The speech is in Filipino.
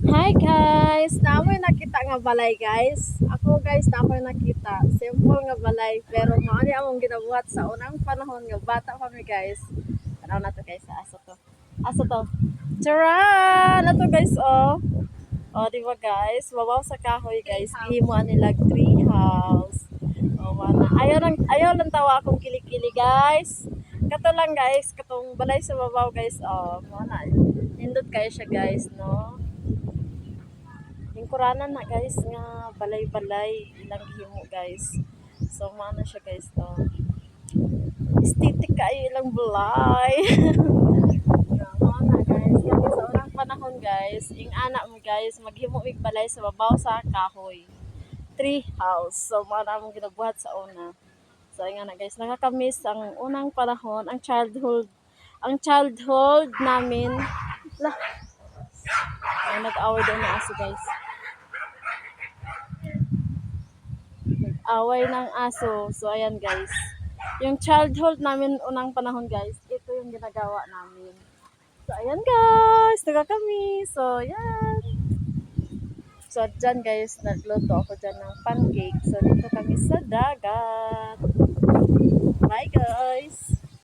Hi guys! Namoy nakita nga balay guys. Ako guys, namoy nakita. Simple nga balay pero maani among ginabuhat sa unang panahon nga bata kami guys. Tanaw na to guys, asa to. Asa to? Charan! Ano to guys oh? Oh, di ba guys? Babaw sa kahoy guys. Gihimuan nila tree house. Oh, mana. Ayaw lang tawa akong kilikili guys. Kato lang guys, katong balay sa babaw guys. Oh, mana. Nindot kayo siya guys, no? Lingkuranan na guys nga balay-balay ilang himo guys. So maano siya guys to. Aesthetic kayo ilang balay. Mao na guys. Kasi sa unang panahon guys, ing anak mo guys, maghimo mig balay sa babaw sa kahoy. Tree house. So mao na among ginabuhat sa una. So nga na guys, nakakamiss ang unang panahon, ang childhood namin. Lah, nag-away doon na aso guys. Away ng aso. So, ayan guys. Yung childhood namin unang panahon guys, ito yung ginagawa namin. So, ayan guys. Taga kami. So, ayan. So, dyan guys, nagluto ako dyan ng pancake. So, dito kami sa dagat. Bye guys.